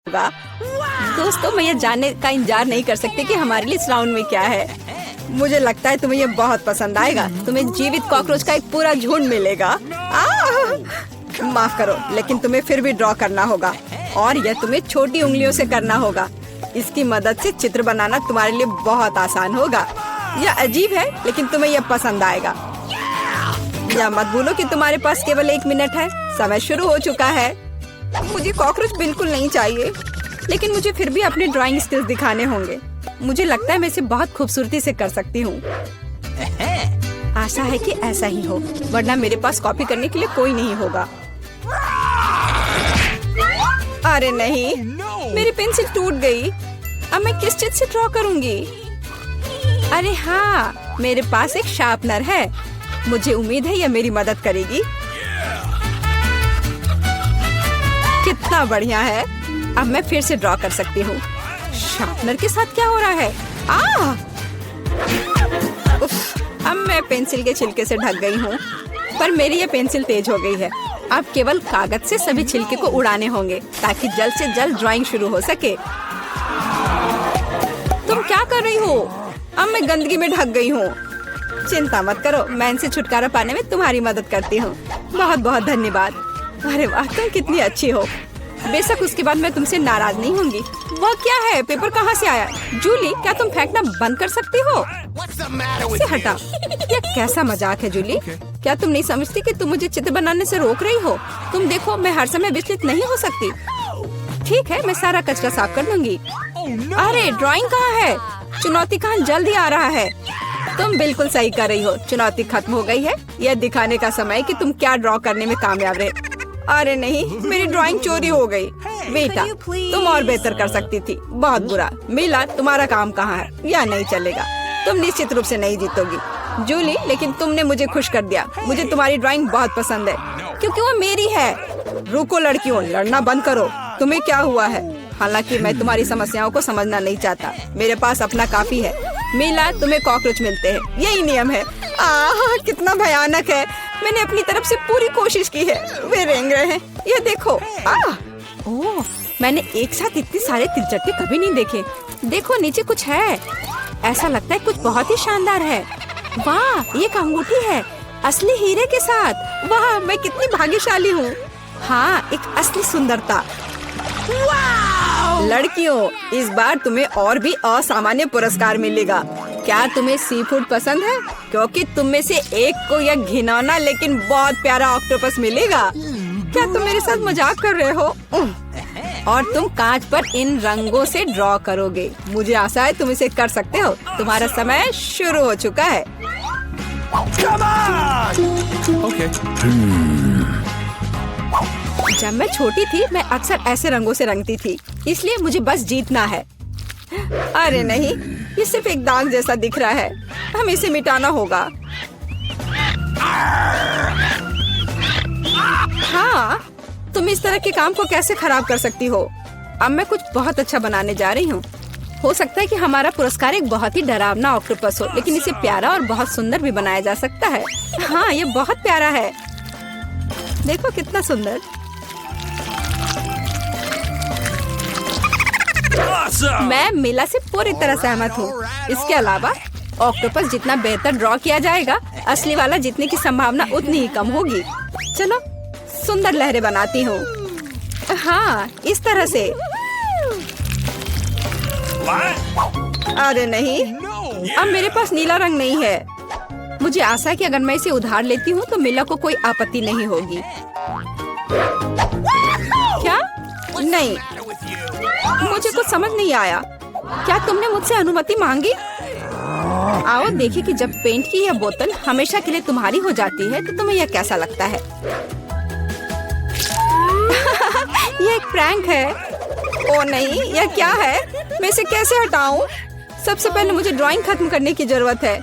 होगा। दोस्तों, मैं ये जानने का इंतजार नहीं कर सकती कि हमारे लिए इस राउंड में क्या है। मुझे लगता है तुम्हें ये बहुत पसंद आएगा। तुम्हें जीवित कॉकरोच का एक पूरा झुंड मिलेगा। माफ करो, लेकिन तुम्हें फिर भी ड्रॉ करना होगा और यह तुम्हें छोटी उंगलियों से करना होगा। इसकी मदद से चित्र बनाना तुम्हारे लिए बहुत आसान होगा। यह अजीब है, लेकिन तुम्हें यह पसंद आएगा। या मत भूलो कि तुम्हारे पास केवल 1 मिनट है। समय शुरू हो चुका है। मुझे कॉकरोच बिल्कुल नहीं चाहिए, लेकिन मुझे फिर भी अपने ड्राइंग स्किल्स दिखाने होंगे। मुझे लगता है मैं इसे बहुत खूबसूरती से कर सकती हूँ। आशा है कि ऐसा ही हो, वरना मेरे पास कॉपी करने के लिए कोई नहीं होगा। अरे नहीं, मेरी पेंसिल टूट गई। अब मैं किस चीज से ड्रॉ करूंगी? अरे हाँ, मेरे पास एक शार्पनर है। मुझे उम्मीद है यह मेरी मदद करेगी। कितना बढ़िया है। अब मैं फिर से ड्रॉ कर सकती हूँ। शार्पनर के साथ क्या हो रहा है? उफ, अब मैं पेंसिल के छिलके से ढक गई हूँ, पर मेरी ये पेंसिल तेज हो गई है। अब केवल कागज से सभी छिलके को उड़ाने होंगे ताकि जल्द से जल्द ड्राइंग शुरू हो सके। तुम क्या कर रही हो? अब मैं गंदगी में ढक गई हूँ। चिंता मत करो, मैं इनसे छुटकारा पाने में तुम्हारी मदद करती हूँ। बहुत बहुत धन्यवाद। अरे वाह, तुम कितनी अच्छी हो। बेशक उसके बाद मैं तुमसे नाराज नहीं होंगी। वह क्या है? पेपर कहाँ से आया? जूली, क्या तुम फेंकना बंद कर सकती हो? इसे हटा। यह कैसा मजाक है जूली? क्या तुम नहीं समझती कि तुम मुझे चित्र बनाने से रोक रही हो? तुम देखो, मैं हर समय विचलित नहीं हो सकती। ठीक है, मैं सारा कचरा साफ कर दूंगी। अरे ड्राइंग कहाँ है? चुनौती कहाँ जल्द ही आ रहा है। तुम बिल्कुल सही कर रही हो। चुनौती खत्म हो गई है। यह दिखाने का समय कि तुम क्या ड्रॉ करने में कामयाब रहे। अरे नहीं, मेरी ड्राइंग चोरी हो गई। बेटा, तुम और बेहतर कर सकती थी। बहुत बुरा। मीला, तुम्हारा काम कहाँ है? यह नहीं चलेगा। तुम निश्चित रूप से नहीं जीतोगी जूली, लेकिन तुमने मुझे खुश कर दिया। मुझे तुम्हारी ड्राइंग बहुत पसंद है क्योंकि वो मेरी है। रुको लड़कियों, लड़ना बंद करो। तुम्हें क्या हुआ है? हालांकि मैं तुम्हारी समस्याओं को समझना नहीं चाहता। मेरे पास अपना काफी है। मीला, तुम्हें कॉकरोच मिलते हैं, यही नियम है। कितना भयानक है। मैंने अपनी तरफ से पूरी कोशिश की है। वे रेंग रहे हैं। ये देखो। ओह, मैंने एक साथ इतने सारे तिलचट्टे कभी नहीं देखे। देखो, नीचे कुछ है। ऐसा लगता है कुछ बहुत ही शानदार है। वाह, ये एक अंगूठी है, असली हीरे के साथ। वाह, मैं कितनी भाग्यशाली हूँ। हाँ, एक असली सुंदरता। लड़कियों, इस बार तुम्हें और भी असामान्य पुरस्कार मिलेगा। क्या तुम्हें सी फूड पसंद है? क्योंकि तुम में से एक को यह घिनौना लेकिन बहुत प्यारा ऑक्टोपस मिलेगा। क्या तुम मेरे साथ मजाक कर रहे हो? और तुम कांच पर इन रंगों से ड्रॉ करोगे। मुझे आशा है तुम इसे कर सकते हो। तुम्हारा समय शुरू हो चुका है। Okay. जब मैं छोटी थी, मैं अक्सर ऐसे रंगों से रंगती थी, इसलिए मुझे बस जीतना है। अरे नहीं, ये सिर्फ एक दाग जैसा दिख रहा है। हमें इसे मिटाना होगा। हाँ, तुम इस तरह के काम को कैसे खराब कर सकती हो? अब मैं कुछ बहुत अच्छा बनाने जा रही हूँ। हो सकता है कि हमारा पुरस्कार एक बहुत ही डरावना ऑक्टोपस हो, लेकिन इसे प्यारा और बहुत सुंदर भी बनाया जा सकता है। हाँ, ये बहुत प्यारा है। देखो कितना सुंदर। मैं मीला से पूरी तरह सहमत हूँ। इसके अलावा ऑक्टोपस जितना बेहतर ड्रॉ किया जाएगा, असली वाला जीतने की संभावना उतनी ही कम होगी। चलो सुंदर लहरें बनाती हूँ। हाँ, इस तरह से। अरे नहीं, अब मेरे पास नीला रंग नहीं है। मुझे आशा है कि अगर मैं इसे उधार लेती हूँ तो मीला को कोई आपत्ति नहीं होगी। क्या? नहीं, मुझे कुछ समझ नहीं आया। क्या तुमने मुझसे अनुमति मांगी? आओ देखिए कि जब पेंट की यह बोतल हमेशा के लिए तुम्हारी हो जाती है तो तुम्हें यह कैसा लगता है। यह एक प्रैंक है। ओ नहीं, यह क्या है? मैं इसे कैसे हटाऊं? सबसे पहले मुझे ड्राइंग खत्म करने की जरूरत है।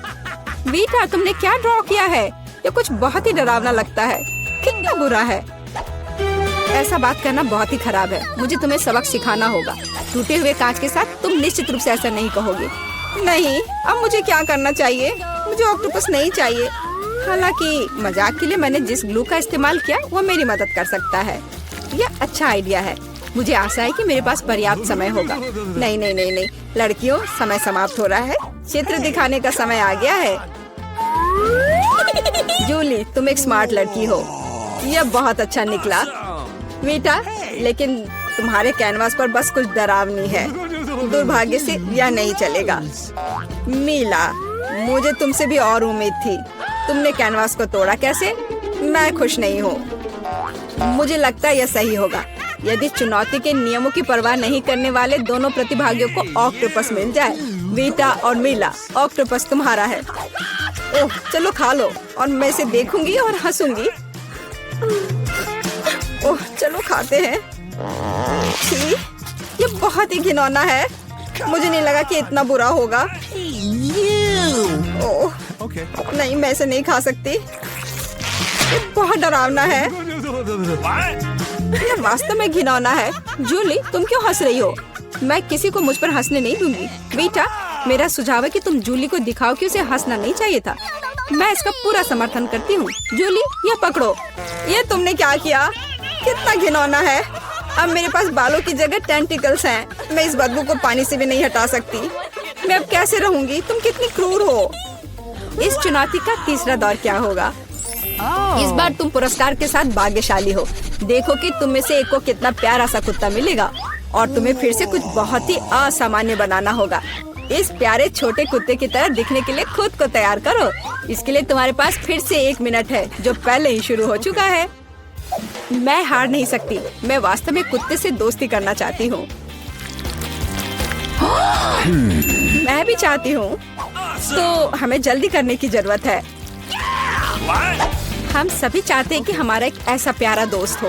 वीटा, तुमने क्या ड्रॉ किया है? यह कुछ बहुत ही डरावना लगता है। कितना बुरा है। ऐसा बात करना बहुत ही खराब है। मुझे तुम्हें सबक सिखाना होगा। टूटे हुए कांच के साथ तुम निश्चित रूप से ऐसा नहीं कहोगे। नहीं, अब मुझे क्या करना चाहिए? मुझे ऑक्टोपस नहीं चाहिए। हालांकि मजाक के लिए मैंने जिस ग्लू का इस्तेमाल किया वो मेरी मदद कर सकता है। यह अच्छा आइडिया है। मुझे आशा है कि मेरे पास पर्याप्त समय होगा। नहीं नहीं नहीं नहीं लड़कियों, समय समाप्त हो रहा है। चित्र दिखाने का समय आ गया है। जूली, तुम एक स्मार्ट लड़की हो। यह बहुत अच्छा निकला बेटा, लेकिन तुम्हारे कैनवास पर बस कुछ डरावनी है। दुर्भाग्य से यह नहीं चलेगा। मीला, मुझे तुमसे भी और उम्मीद थी। तुमने कैनवास को तोड़ा कैसे? मैं खुश नहीं हूँ। मुझे लगता है यह सही होगा यदि चुनौती के नियमों की परवाह नहीं करने वाले दोनों प्रतिभागियों को ऑक्टोपस मिल जाए। वीटा और मीला, ऑक्टोपस तुम्हारा है। ओह, चलो खा लो और मैं इसे देखूंगी और हंसूंगी। ओह, चलो खाते हैं। छी, ये बहुत ही घिनौना है। मुझे नहीं लगा कि इतना बुरा होगा। ओह, नहीं, मैं इसे नहीं खा सकती। ये बहुत डरावना है। ये वास्तव में घिनौना है। जूली, तुम क्यों हंस रही हो? मैं किसी को मुझ पर हंसने नहीं दूंगी। बेटा, मेरा सुझाव है कि तुम जूली को दिखाओ कि उसे हंसना नहीं चाहिए था। मैं इसका पूरा समर्थन करती हूँ। जूली, ये पकड़ो। ये तुमने क्या किया? कितना घिनौना है। अब मेरे पास बालों की जगह टेंटिकल्स हैं। मैं इस बदबू को पानी से भी नहीं हटा सकती। मैं अब कैसे रहूंगी? तुम कितनी क्रूर हो। इस चुनौती का तीसरा दौर क्या होगा? इस बार तुम पुरस्कार के साथ भाग्यशाली हो। देखो कि तुम में से एक को कितना प्यारा सा कुत्ता मिलेगा और तुम्हें फिर से कुछ बहुत ही असामान्य बनाना होगा। इस प्यारे छोटे कुत्ते की तरह दिखने के लिए खुद को तैयार करो। इसके लिए तुम्हारे पास फिर से 1 मिनट है, जो पहले ही शुरू हो चुका है। मैं हार नहीं सकती। मैं वास्तव में कुत्ते से दोस्ती करना चाहती हूँ। मैं भी चाहती हूँ। तो हमें जल्दी करने की जरूरत है। हम सभी चाहते हैं कि हमारा एक ऐसा प्यारा दोस्त हो।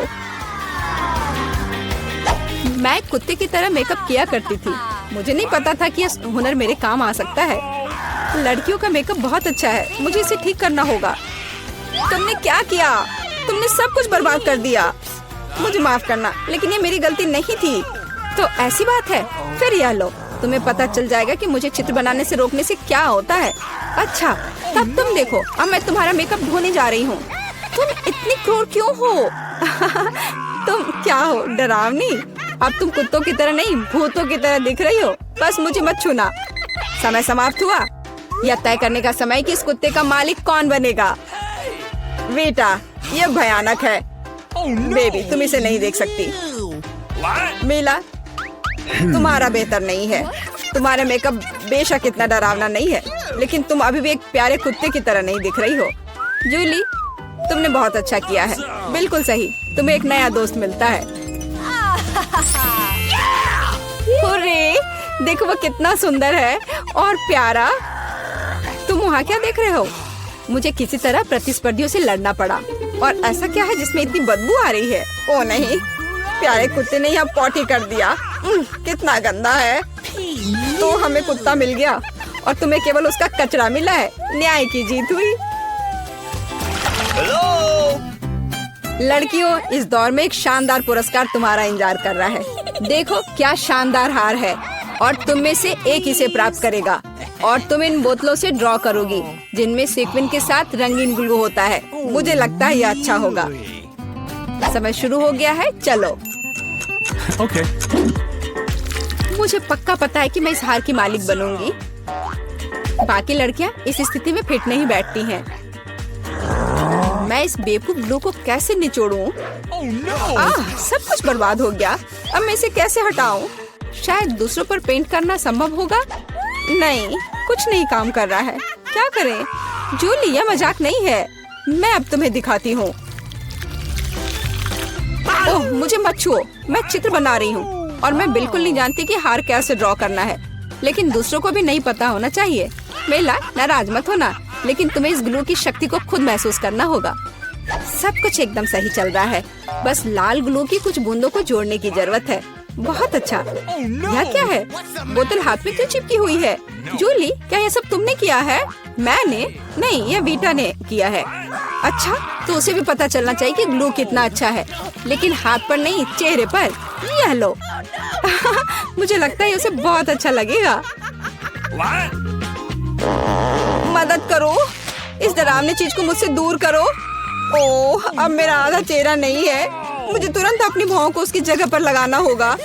मैं कुत्ते की तरह मेकअप किया करती थी। मुझे नहीं पता था कि यह हुनर मेरे काम आ सकता है। लड़कियों का मेकअप बहुत अच्छा है। मुझे इसे ठीक करना होगा। तुमने क्या किया? तुमने सब कुछ बर्बाद कर दिया। मुझे माफ करना, लेकिन ये मेरी गलती नहीं थी। तो ऐसी बात है? फिर यह लो, तुम्हें पता चल जाएगा कि मुझे चित्र बनाने से रोकने से क्या होता है। अच्छा, तब तुम देखो। अब मैं तुम्हारा मेकअप धोने जा रही हूँ। तुम इतनी क्रूर क्यों हो? तुम क्या हो, डरावनी? अब तुम कुत्तों की तरह नहीं, भूतों की तरह दिख रही हो। बस मुझे मत छूना। समय समाप्त हुआ। यह तय करने का समय कि इस कुत्ते का मालिक कौन बनेगा। बेटा, यह भयानक है। बेबी, तुम इसे नहीं देख सकती। मीला, तुम्हारा बेहतर नहीं है। तुम्हारा मेकअप बेशक इतना डरावना नहीं है, लेकिन तुम अभी भी एक प्यारे कुत्ते की तरह नहीं दिख रही हो। जूली, तुमने बहुत अच्छा किया है। बिल्कुल सही, तुम्हें एक नया दोस्त मिलता है। हुर्रे, देखो वो कितना सुंदर है और प्यारा। तुम वहाँ क्या देख रहे हो? मुझे किसी तरह प्रतिस्पर्धियों से लड़ना पड़ा। और ऐसा क्या है जिसमें इतनी बदबू आ रही है? ओ नहीं, प्यारे कुत्ते ने यहाँ पॉटी कर दिया। कितना गंदा है। तो हमें कुत्ता मिल गया और तुम्हें केवल उसका कचरा मिला है। न्याय की जीत हुई। लड़कियों, इस दौर में एक शानदार पुरस्कार तुम्हारा इंतजार कर रहा है। देखो क्या शानदार हार है और तुम में से एक इसे प्राप्त करेगा। और तुम इन बोतलों से ड्रॉ करोगी जिनमें सीक्वेंस के साथ रंगीन ग्लू होता है। मुझे लगता है यह अच्छा होगा। समय शुरू हो गया है, चलो। Okay. मुझे पक्का पता है कि मैं इस हार की मालिक बनूंगी। बाकी लड़कियां इस स्थिति में फिट नहीं बैठती हैं। मैं इस बेवकूफ ग्लू को कैसे निचोड़ूं? सब कुछ बर्बाद हो गया। अब मैं इसे कैसे हटाऊं? शायद दूसरों पर पेंट करना संभव होगा। नहीं, कुछ नहीं काम कर रहा है। क्या करें? जूली, यह मजाक नहीं है। मैं अब तुम्हें दिखाती हूँ। ओह, मुझे मत छुओ। मैं चित्र बना रही हूँ और मैं बिल्कुल नहीं जानती कि हार कैसे ड्रॉ करना है। लेकिन दूसरों को भी नहीं पता होना चाहिए। मेला, नाराज मत होना, लेकिन तुम्हें इस ग्लू की शक्ति को खुद महसूस करना होगा। सब कुछ एकदम सही चल रहा है। बस लाल ग्लू की कुछ बूंदों को जोड़ने की जरूरत है। बहुत अच्छा। यह क्या है? बोतल हाथ में क्यों चिपकी हुई है? जूली, क्या यह सब तुमने किया है? मैंने नहीं, यह वीटा ने किया है। अच्छा, तो उसे भी पता चलना चाहिए कि ग्लू कितना अच्छा है, लेकिन हाथ पर नहीं, चेहरे पर। यह लो। मुझे लगता है उसे बहुत अच्छा लगेगा। मदद करो, इस डरावनी चीज को मुझसे दूर करो। ओह, अब मेरा आधा चेहरा नहीं है। मुझे तुरंत अपनी भौं को उसकी जगह पर लगाना होगा।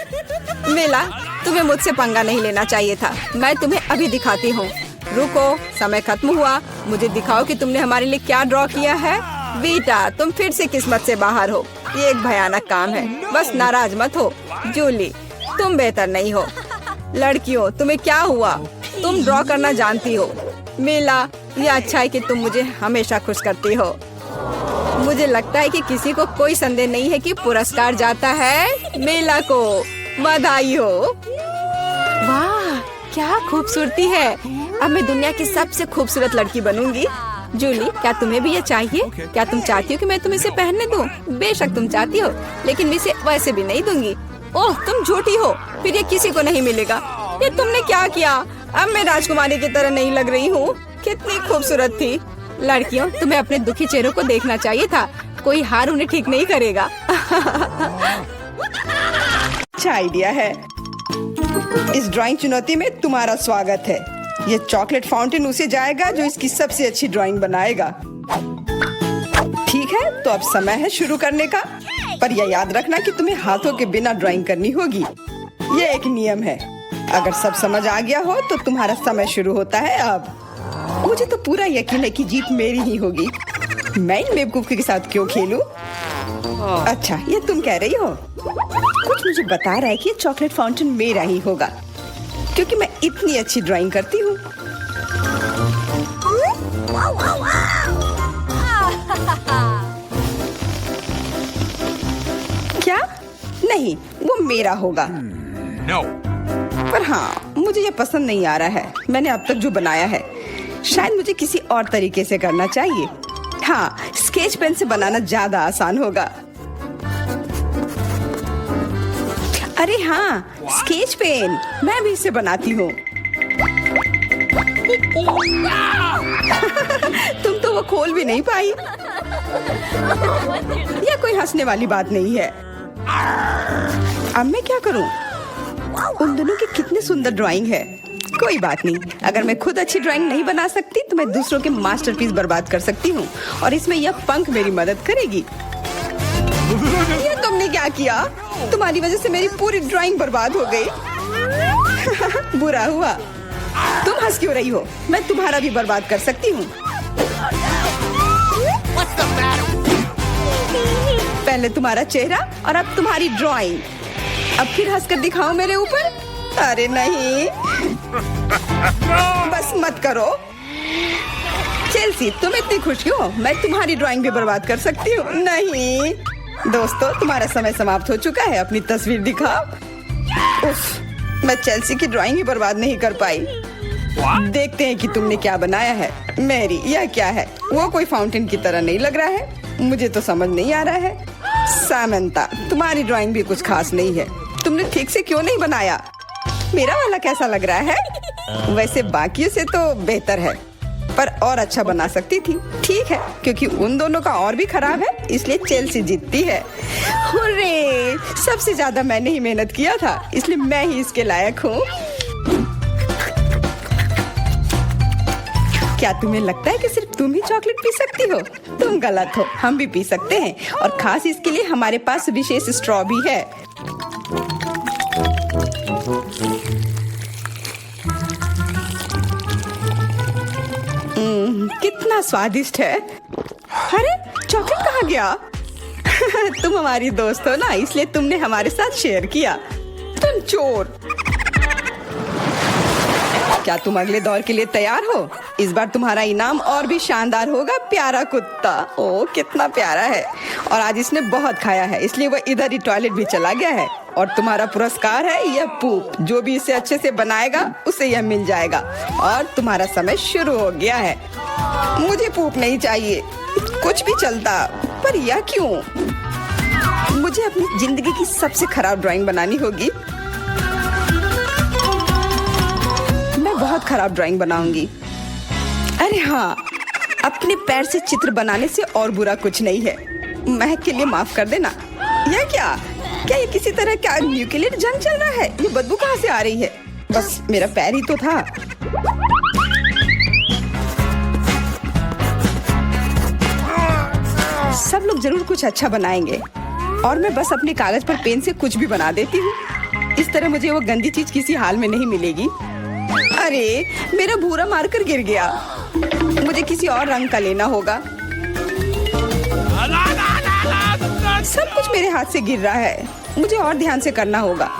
मेला, तुम्हें मुझसे पंगा नहीं लेना चाहिए था। मैं तुम्हें अभी दिखाती हूँ। रुको, समय खत्म हुआ। मुझे दिखाओ कि तुमने हमारे लिए क्या ड्रॉ किया है। बेटा, तुम फिर से किस्मत से बाहर हो। ये एक भयानक काम है। बस नाराज मत हो। जूली, तुम बेहतर नहीं हो। लड़कियों, तुम्हें क्या हुआ? तुम ड्रॉ करना जानती हो। मेला, ये अच्छा है कि तुम मुझे हमेशा खुश करती हो। मुझे लगता है कि किसी को कोई संदेह नहीं है कि पुरस्कार जाता है मेला को। बधाई हो। वाह, क्या खूबसूरती है। अब मैं दुनिया की सबसे खूबसूरत लड़की बनूंगी। जूली, क्या तुम्हें भी ये चाहिए? क्या तुम चाहती हो कि मैं तुम्हें इसे पहनने दूं? बेशक तुम चाहती हो, लेकिन मैं इसे वैसे भी नहीं दूंगी। ओह, तुम झूठी हो। फिर ये किसी को नहीं मिलेगा। ये तुमने क्या किया? अब मैं राजकुमारी की तरह नहीं लग रही हूँ। कितनी खूबसूरत थी। लड़कियों, तुम्हें अपने दुखी चेहरों को देखना चाहिए था। कोई हार उन्हें ठीक नहीं करेगा। अच्छा आइडिया है। इस ड्राइंग चुनौती में तुम्हारा स्वागत है। ये चॉकलेट फाउंटेन उसे जाएगा जो इसकी सबसे अच्छी ड्राइंग बनाएगा। ठीक है, तो अब समय है शुरू करने का। पर यह याद रखना कि तुम्हें हाथों के बिना ड्राइंग करनी होगी। ये एक नियम है। अगर सब समझ आ गया हो तो तुम्हारा समय शुरू होता है अब। मुझे तो पूरा यकीन है कि जीत मेरी ही होगी। मैं इन बेवकूफ के साथ क्यों खेलूं? अच्छा, ये तुम कह रही हो। कुछ मुझे बता रहा है कि ये चॉकलेट फाउंटेन मेरा ही होगा, क्योंकि मैं इतनी अच्छी ड्राइंग करती हूँ। क्या? नहीं, वो मेरा होगा। No. पर हाँ, मुझे ये पसंद नहीं आ रहा है। मैंने अब तक जो बनाया है, शायद मुझे किसी और तरीके से करना चाहिए। हाँ, स्केच पेन से बनाना ज्यादा आसान होगा। अरे हाँ, स्केच पेन, मैं भी इसे बनाती हूँ। तुम तो वो खोल भी नहीं पाई। यह कोई हंसने वाली बात नहीं है। अब मैं क्या करूँ? उन दोनों की कितनी सुंदर ड्राइंग है। कोई बात नहीं, अगर मैं खुद अच्छी ड्राइंग नहीं बना सकती तो मैं दूसरों के मास्टरपीस बर्बाद कर सकती हूँ, और इसमें यह पंख मेरी मदद करेगी। ये तुमने क्या किया? तुम्हारी वजह से मेरी पूरी ड्राइंग बर्बाद हो गई। बुरा हुआ। तुम हंस क्यों रही हो? मैं तुम्हारा भी बर्बाद कर सकती हूँ। पहले तुम्हारा चेहरा और अब तुम्हारी ड्राइंग। अब फिर हंसकर दिखाओ मेरे ऊपर। अरे नहीं, बस मत करो। चेल्सी, तुम इतनी खुश क्यों? मैं तुम्हारी ड्राइंग भी बर्बाद कर सकती हूँ। नहीं दोस्तों, तुम्हारा समय समाप्त हो चुका है। अपनी तस्वीर दिखाओ। उफ, मैं चेल्सी की ड्राइंग ही बर्बाद नहीं कर पाई। देखते हैं कि तुमने क्या बनाया है। मैरी, यह क्या है? वो कोई फाउंटेन की तरह नहीं लग रहा है। मुझे तो समझ नहीं आ रहा है। सामंता, तुम्हारी ड्राइंग भी कुछ खास नहीं है। तुमने ठीक से क्यों नहीं बनाया? मेरा वाला कैसा लग रहा है? वैसे बाकियों से तो बेहतर है, पर और अच्छा बना सकती थी। ठीक है, क्योंकि उन दोनों का और भी खराब है, इसलिए चेल्सी जीतती है। हुर्रे! सबसे ज्यादा मैंने ही मेहनत किया था, इसलिए मैं ही इसके लायक हूँ। क्या तुम्हें लगता है कि सिर्फ तुम ही चॉकलेट पी सकती हो? तुम गलत हो, हम भी पी सकते हैं, और खास इसके लिए हमारे पास विशेष स्ट्रॉ भी है। कितना स्वादिष्ट है। अरे, चॉकलेट कहाँ गया? तुम हमारी दोस्त हो ना, इसलिए तुमने हमारे साथ शेयर किया। तुम चोर। क्या तुम अगले दौर के लिए तैयार हो? इस बार तुम्हारा इनाम और भी शानदार होगा, प्यारा कुत्ता। ओह, कितना प्यारा है। और आज इसने बहुत खाया है, इसलिए वह इधर ही टॉयलेट भी चला गया है। और तुम्हारा पुरस्कार है यह पूप। जो भी इसे अच्छे से बनाएगा उसे यह मिल जाएगा। और तुम्हारा समय शुरू हो गया है। मुझे पूप नहीं चाहिए, कुछ भी चलता, पर यह क्यों? मुझे अपनी जिंदगी की सबसे खराब ड्राइंग बनानी होगी। मैं बहुत खराब ड्राइंग बनाऊंगी। अरे हाँ, अपने पैर से चित्र बनाने से और बुरा कुछ नहीं है। महक के लिए माफ कर देना। यह क्या ये किसी तरह का न्यूक्लियर जंग चल रहा है? ये बदबू कहाँ से आ रही है? बस मेरा पैर ही तो था। सब लोग जरूर कुछ अच्छा बनाएंगे। और मैं बस अपने कागज पर पेन से कुछ भी बना देती हूँ। इस तरह मुझे वो गंदी चीज किसी हाल में नहीं मिलेगी। अरे मेरा भूरा मार्कर गिर गया, मुझे किसी और रंग का लेना होगा। सब कुछ मेरे हाथ से गिर रहा है, मुझे और ध्यान से करना होगा।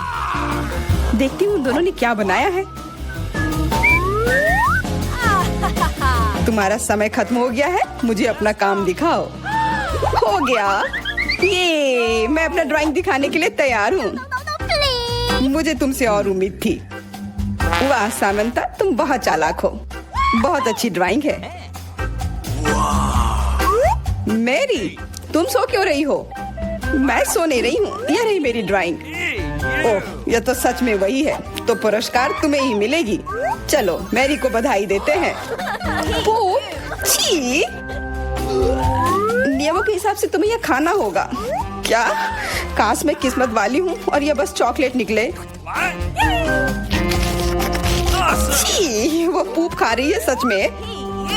देखती हूँ दोनों ने क्या बनाया है। तुम्हारा समय खत्म हो गया है, मुझे अपना काम दिखाओ। हो गया, ये मैं अपना ड्राइंग दिखाने के लिए तैयार हूँ। मुझे तुमसे और उम्मीद थी। वाह सामंता, तुम बहुत चालाक हो। बहुत अच्छी ड्राइंग है। मेरी, तुम सो क्यों रही हो? मैं सो नहीं रही हूँ, यह रही मेरी ड्राइंग। ओह, यह तो सच में वही है। तो पुरस्कार तुम्हें ही मिलेगी। चलो मैरी को बधाई देते हैं। छी, नियमों के हिसाब से तुम्हें यह खाना होगा। क्या? काश मैं किस्मत वाली हूँ और यह बस चॉकलेट निकले। छी, वो पूप खा रही है सच में।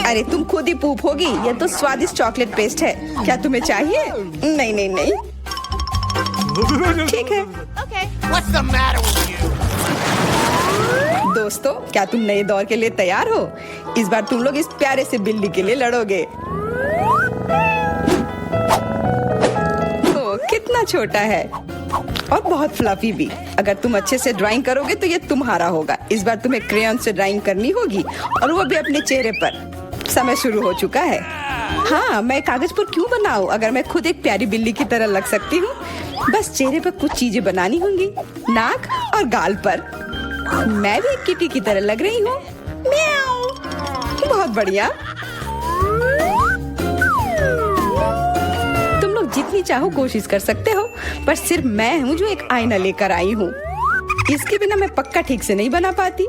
अरे तुम खुद ही पूप होगी, यह तो स्वादिष्ट चॉकलेट पेस्ट है। क्या तुम्हें चाहिए? नहीं नहीं नहीं, ठीक है। What's the matter with you? दोस्तों, क्या तुम नए दौर के लिए तैयार हो? इस बार तुम लोग इस प्यारे से बिल्ली के लिए लड़ोगे। ओ, कितना छोटा है और बहुत फ्लफी भी। अगर तुम अच्छे से ड्राइंग करोगे तो ये तुम्हारा होगा। इस बार तुम्हें क्रेयॉन से ड्राइंग करनी होगी और वो भी अपने चेहरे पर। समय शुरू हो चुका है। हाँ, मैं कागज पर क्यों बनाऊं अगर मैं खुद एक प्यारी बिल्ली की तरह लग सकती हूँ। बस चेहरे पर कुछ चीजें बनानी होंगी, नाक और गाल पर। मैं भी एक किटी की तरह लग रही हूँ। म्याऊ। बहुत बढ़िया। तुम लोग जितनी चाहो कोशिश कर सकते हो, पर सिर्फ मैं हूँ जो एक आईना लेकर आई हूँ। इसके बिना मैं पक्का ठीक से नहीं बना पाती,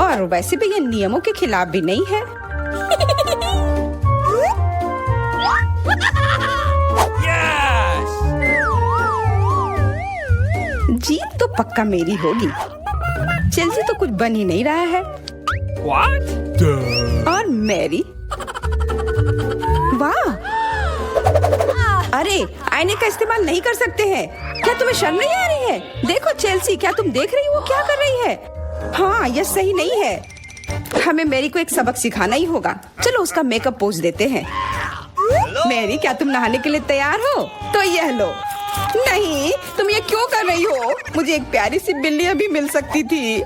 और वैसे भी ये नियमों के खिलाफ भी नहीं है। जीत तो पक्का मेरी होगी। चेल्सी तो कुछ बन ही नहीं रहा है। What? और मैरी, वाह! अरे आईने का इस्तेमाल नहीं कर सकते हैं। क्या तुम्हें शर्म नहीं आ रही है? देखो चेल्सी, क्या तुम देख रही हो वो क्या कर रही है? हाँ, यह सही नहीं है। हमें मैरी को एक सबक सिखाना ही होगा। चलो उसका मेकअप पोज देते हैं। मैरी, क्या तुम नहाने के लिए तैयार हो? तो यह लो। नहीं, तुम ये क्यों कर रही हो? मुझे एक प्यारी सी बिल्ली अभी मिल सकती थी।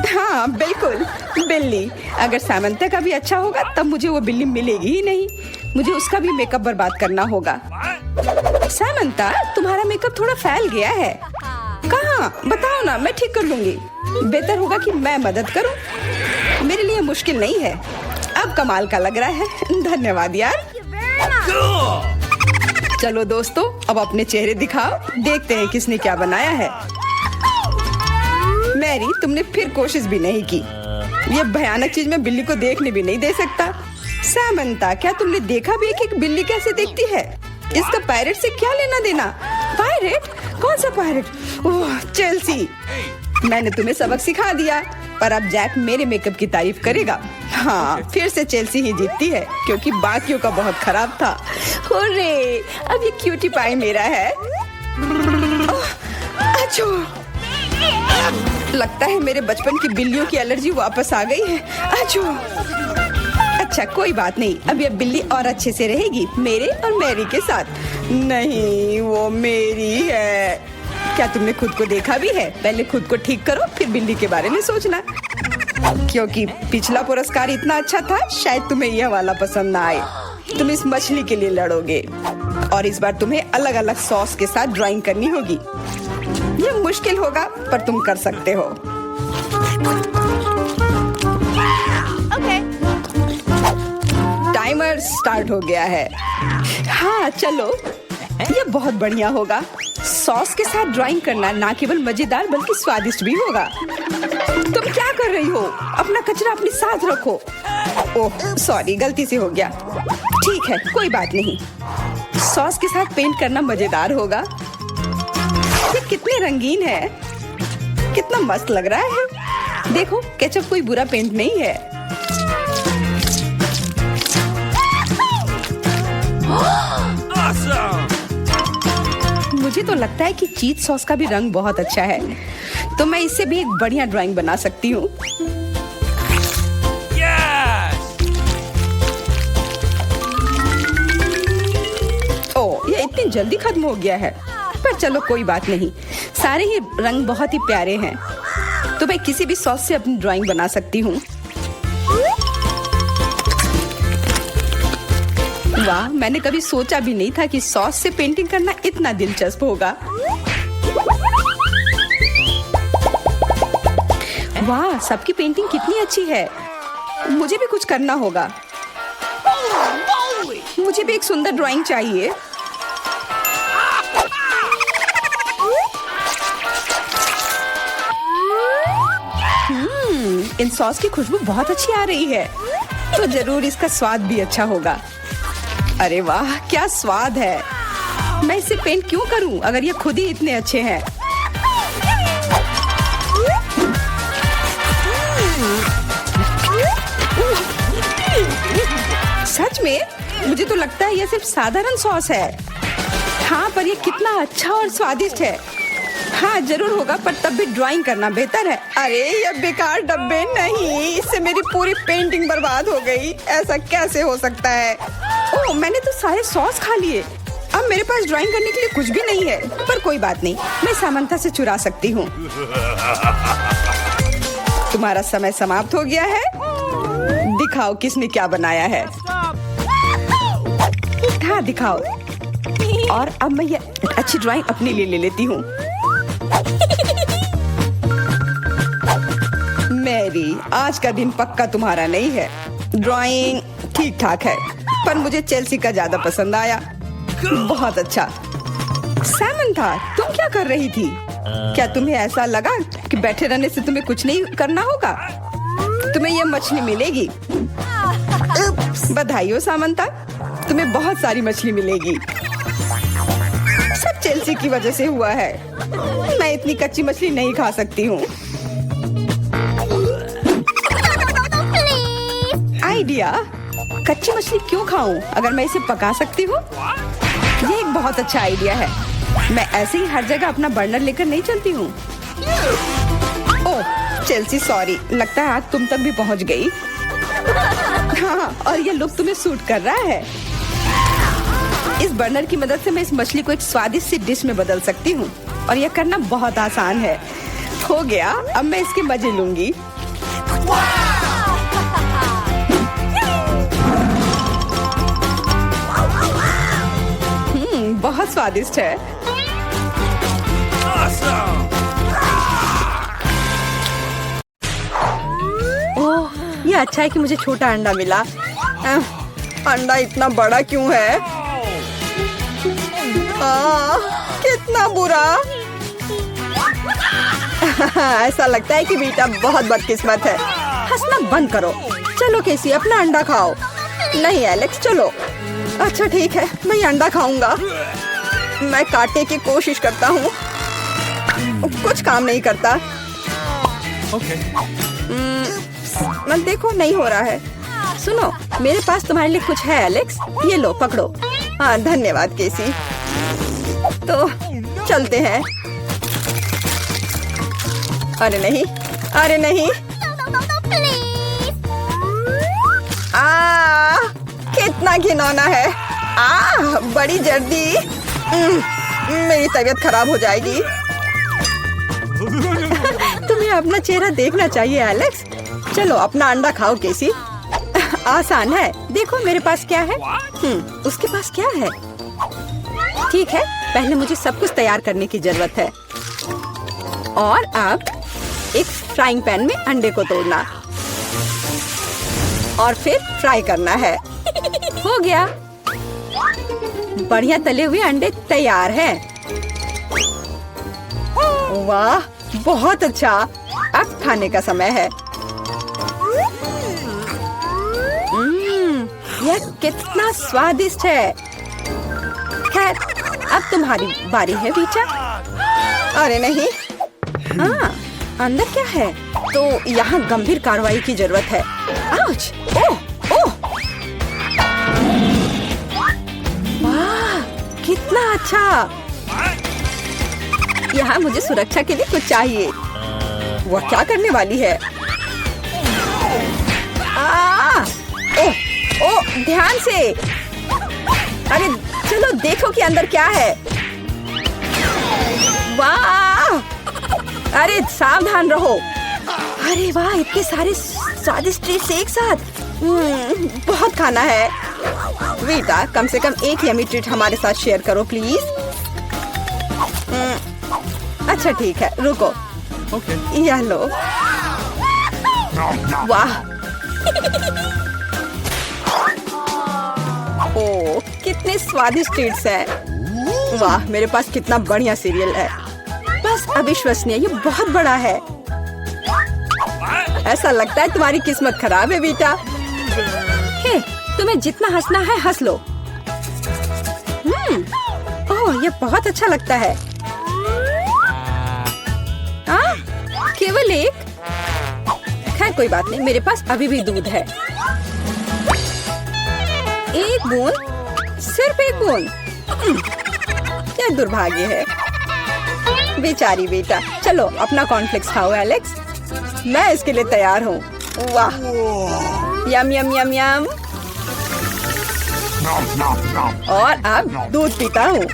हाँ बिल्कुल, बिल्ली। अगर सामंता का भी अच्छा होगा तब मुझे वो बिल्ली मिलेगी ही नहीं। मुझे उसका भी मेकअप बर्बाद करना होगा। सामंता, तुम्हारा मेकअप थोड़ा फैल गया है। कहाँ? बताओ ना, मैं ठीक कर लूंगी। बेहतर होगा कि मैं मदद करूं। मेरे लिए मुश्किल नहीं है। अब कमाल का लग रहा है। धन्यवाद यार। चलो दोस्तों, अब अपने चेहरे दिखाओ। देखते हैं किसने क्या बनाया है। मैरी, तुमने फिर कोशिश भी नहीं की। ये भयानक चीज मैं बिल्ली को देखने भी नहीं दे सकता। सामंता, क्या तुमने देखा भी है कि एक बिल्ली कैसे दिखती है? इसका पायरेट से क्या लेना देना? पायरेट? कौन सा पायरेट? ओह चेल्सी, मैंने तुम्हें सबक सिखा दिया, पर अब जैक मेरे मेकअप की तारीफ करेगा। हाँ, फिर से चेल्सी ही जीतती है क्योंकि बाकियों का बहुत खराब था। हुर्रे, अब ये क्यूटी पाई मेरा है। अच्छो, लगता है मेरे बचपन की बिल्लियों की एलर्जी वापस आ गई है। अच्छो, अच्छा कोई बात नहीं, अब ये बिल्ली और अच्छे से रहेगी मेरे और मैरी के साथ। नहीं, वो मेरी है। क्या तुमने खुद को देखा भी है? पहले खुद को ठीक करो, फिर बिल्ली के बारे में सोचना। क्योंकि पिछला पुरस्कार इतना अच्छा था, शायद तुम्हें यह वाला पसंद ना आए। तुम इस मछली के लिए लड़ोगे और इस बार तुम्हें अलग अलग सॉस के साथ ड्राइंग करनी होगी। यह मुश्किल होगा, पर तुम कर सकते हो। टाइमर स्टार्ट हो गया है। हाँ चलो, यह बहुत बढ़िया होगा। सॉस के साथ ड्राइंग करना ना केवल मजेदार बल्कि स्वादिष्ट भी होगा। तुम क्या कर रही हो? अपना कचरा अपने साथ रखो। ओह सॉरी, गलती से हो गया। ठीक है, कोई बात नहीं। सॉस के साथ पेंट करना मजेदार होगा। ये कितने रंगीन है, कितना मस्त लग रहा है। देखो, केचप कोई बुरा पेंट नहीं है। Awesome! मुझे तो लगता है कि चीज सॉस का भी रंग बहुत अच्छा है, तो मैं इससे भी एक बढ़िया ड्राइंग बना सकती हूँ। Yes! ओह, ये इतनी जल्दी खत्म हो गया है, पर चलो कोई बात नहीं, सारे ही रंग बहुत ही प्यारे हैं, तो मैं किसी भी सॉस से अपनी ड्राइंग बना सकती हूँ। वाह, मैंने कभी सोचा भी नहीं था कि सॉस से पेंटिंग करना इतना दिलचस्प होगा। वाह, सबकी पेंटिंग कितनी अच्छी है। मुझे भी कुछ करना होगा। मुझे भी एक सुंदर ड्राइंग चाहिए। इन सॉस की खुशबू बहुत अच्छी आ रही है, तो जरूर इसका स्वाद भी अच्छा होगा। अरे वाह, क्या स्वाद है। मैं इसे पेंट क्यों करूं अगर ये खुद ही इतने अच्छे हैं। सच में मुझे तो लगता है ये सिर्फ साधारण सॉस है। हाँ, पर ये कितना अच्छा और स्वादिष्ट है। हाँ, जरूर होगा, पर तब भी ड्राइंग करना बेहतर है। अरे ये बेकार डब्बे, नहीं, इससे मेरी पूरी पेंटिंग बर्बाद हो गई। ऐसा कैसे हो सकता है। ओह, मैंने तो सारे सॉस खा लिए। अब मेरे पास ड्राइंग करने के लिए कुछ भी नहीं है, पर कोई बात नहीं, मैं सामंथा से चुरा सकती हूँ। तुम्हारा समय समाप्त हो गया है। दिखाओ किसने क्या बनाया है। हाँ, दिखाओ। और अब मैं ये अच्छी ड्राइंग अपने लिए ले लेती हूँ। मैरी, आज का दिन पक्का तुम्हारा नहीं है। ड्राइंग ठीक ठाक है, पर मुझे चेल्सी का ज्यादा पसंद आया। बहुत अच्छा। सैमंथा, तुम क्या कर रही थी? क्या तुम्हें ऐसा लगा कि बैठे रहने से तुम्हें कुछ नहीं करना होगा? तुम्हें यह मछली मिलेगी। बधाई हो सामंथा, तुम्हें बहुत सारी मछली मिलेगी। सब चेल्सी की वजह से हुआ है। मैं इतनी कच्ची मछली नहीं खा सकती हूँ। आइडिया, कच्ची मछली क्यों खाऊं अगर मैं इसे पका सकती हूँ? ये एक बहुत अच्छा आइडिया है। मैं ऐसे ही हर जगह अपना बर्नर लेकर नहीं चलती हूँ। ओह चेल्सी, सॉरी, लगता है आग तुम तक भी पहुँच गई। हाँ, और ये लुक तुम्हें सूट कर रहा है। इस बर्नर की मदद से मैं इस मछली को एक स्वादिष्ट सी डिश में बदल सकती हूँ, और यह करना बहुत आसान है। हो गया, अब मैं इसके मजे लूंगी। बहुत स्वादिष्ट है। ओह, ये अच्छा है कि मुझे छोटा अंडा मिला। अंडा इतना बड़ा क्यों है? कितना बुरा। ऐसा लगता है कि बेटा बहुत बदकिस्मत है। हंसना बंद करो। चलो केसी, अपना अंडा खाओ। नहीं एलेक्स, चलो। अच्छा ठीक है, मैं ये अंडा खाऊंगा। मैं काटने की कोशिश करता हूँ, कुछ काम नहीं करता। Okay. मैं देखो, नहीं हो रहा है। सुनो, मेरे पास तुम्हारे लिए कुछ है एलेक्स, ये लो, पकड़ो। हाँ, धन्यवाद केसी। तो चलते हैं। अरे नहीं, अरे नहीं। कितना घिनौना है। बड़ी जर्दी। मेरी तबीयत खराब हो जाएगी। तुम्हें अपना चेहरा देखना चाहिए एलेक्स। चलो अपना अंडा खाओ केसी। आसान है, देखो मेरे पास क्या है। उसके पास क्या है? ठीक है, पहले मुझे सब कुछ तैयार करने की जरूरत है। और अब एक फ्राइंग पैन में अंडे को तोड़ना और फिर फ्राई करना है। हो गया, बढ़िया तले हुए अंडे तैयार हैं। वाह, बहुत अच्छा। अब खाने का समय है। यह कितना स्वादिष्ट है। खैर, अब तुम्हारी बारी है बीचा। अरे नहीं। हाँ, अंदर क्या है? तो यहाँ गंभीर कार्रवाई की जरूरत है। आउच! ओह, ओह! वाह, कितना अच्छा। यहाँ मुझे सुरक्षा के लिए कुछ चाहिए। वह क्या करने वाली है? ओह ध्यान से। अरे चलो देखो कि अंदर क्या है। वाह, अरे सावधान रहो। अरे वाह, इतने सारे स्वादिष्ट ट्रीट्स एक साथ। बहुत खाना है। बेटा कम से कम एक यमी ट्रीट हमारे साथ शेयर करो प्लीज। अच्छा ठीक है, रुको। Okay. यह लो। वाह ओ कितने स्वादिष्ट ट्रीट्स हैं। वाह, मेरे पास कितना बढ़िया सीरियल है। बस अविश्वसनीय, ये बहुत बड़ा है। ऐसा लगता है तुम्हारी किस्मत खराब है बेटा। हे, तुम्हें जितना हंसना है हंस लो। ओह, ये बहुत अच्छा लगता है। केवल एक? खैर कोई बात नहीं, मेरे पास अभी भी दूध है। एक बूंद, सिर्फ एक बूंद। क्या दुर्भाग्य है। बेचारी बेटा। चलो अपना कॉर्नफ्लेक्स खाओ एलेक्स, मैं इसके लिए तैयार हूँ। वाह, यम यम यम यम। और अब दूध पीता हूँ।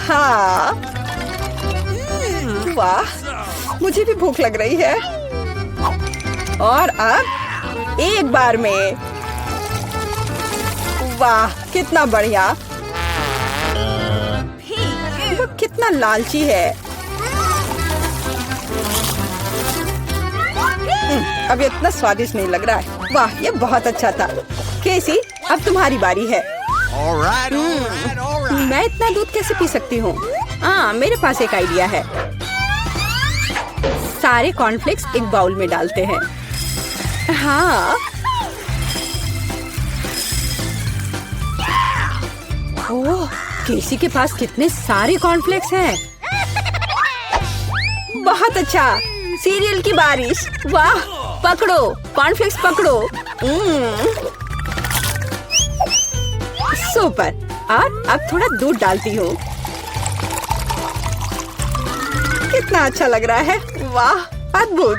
हाँ, वाह, मुझे भी भूख लग रही है। और अब एक बार में। वाह, कितना बढ़िया। वो कितना लालची है। अब ये इतना स्वादिष्ट नहीं लग रहा है। वाह, ये बहुत अच्छा था। केसी, अब तुम्हारी बारी है। All right, all right, all right. मैं इतना दूध कैसे पी सकती हूँ? हाँ, मेरे पास एक आइडिया है। सारे कॉर्नफ्लेक्स एक बाउल में डालते हैं। हाँ, ओह, केसी के पास कितने सारे कॉर्नफ्लेक्स हैं। बहुत अच्छा, सीरियल की बारिश। वाह, पकड़ो कॉर्नफ्लेक्स पकड़ो। सुपर। और अब थोड़ा दूध डालती हूँ। कितना अच्छा लग रहा है। वाह, अद्भुत।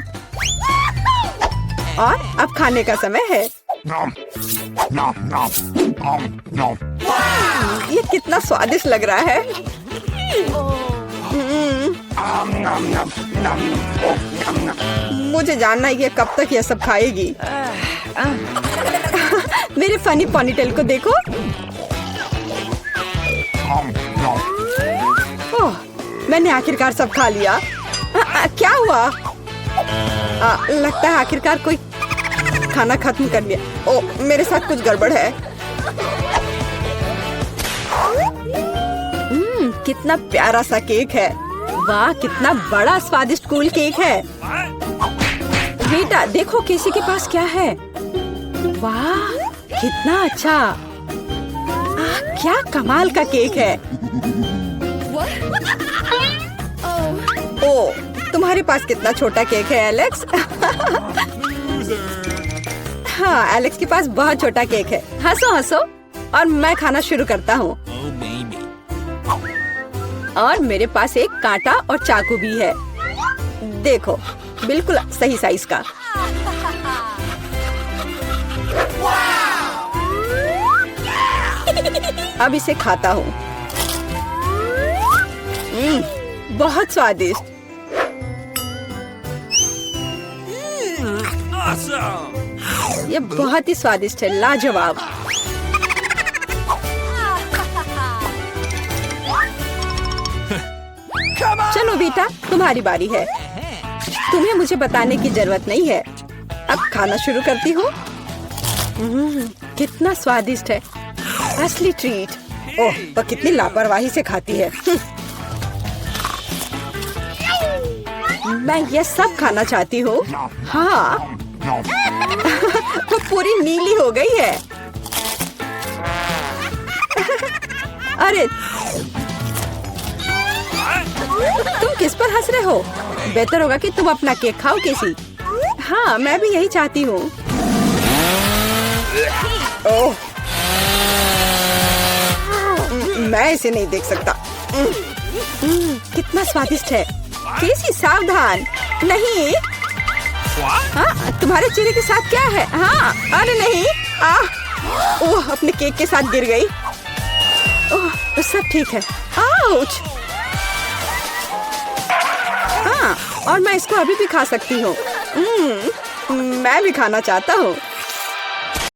और अब खाने का समय है। Nom, nom, nom, nom, nom. ये कितना स्वादिष्ट लग रहा है। Nom, nom, nom, nom. मुझे जानना है ये कब तक ये सब खाएगी। मेरे फनी पॉनीटेल को देखो। Nom, nom. ओह, मैंने आखिरकार सब खा लिया। क्या हुआ? लगता है आखिरकार कोई खाना खत्म कर लिया। ओ, मेरे साथ कुछ गड़बड़ है। कितना प्यारा सा केक है। वाह, कितना बड़ा स्वादिष्ट कूल केक है। बेटा देखो केसी के पास क्या है। वाह, कितना अच्छा। क्या कमाल का केक है। ओ, तुम्हारे पास कितना छोटा केक है एलेक्स। हाँ, एलेक्स के पास बहुत छोटा केक है। हंसो हंसो। और मैं खाना शुरू करता हूँ। Oh, baby. और मेरे पास एक कांटा और चाकू भी है। देखो, बिल्कुल सही साइज का। अब इसे खाता हूँ। बहुत स्वादिष्ट। Awesome. ये बहुत ही स्वादिष्ट है, लाजवाब। चलो बेटा, तुम्हारी बारी है। तुम्हें मुझे बताने की जरूरत नहीं है। अब खाना शुरू करती हूँ। कितना स्वादिष्ट है, असली ट्रीट। ओह, वो कितनी लापरवाही से खाती है। मैं ये सब खाना चाहती हूँ। हाँ, वो पूरी नीली हो गई है। अरे तुम किस पर हंस रहे हो? बेहतर होगा कि तुम अपना केक खाओ केसी। हाँ, मैं भी यही चाहती हूँ। ओह, मैं इसे नहीं देख सकता। कितना स्वादिष्ट है। केसी सावधान, नहीं। हाँ, तुम्हारे चेहरे के साथ क्या है? हाँ, अरे नहीं। ओह, अपने केक के साथ गिर गई। ओह, सब ठीक है। आउच। हाँ, और मैं इसको अभी भी खा सकती हूँ। मैं भी खाना चाहता हूँ।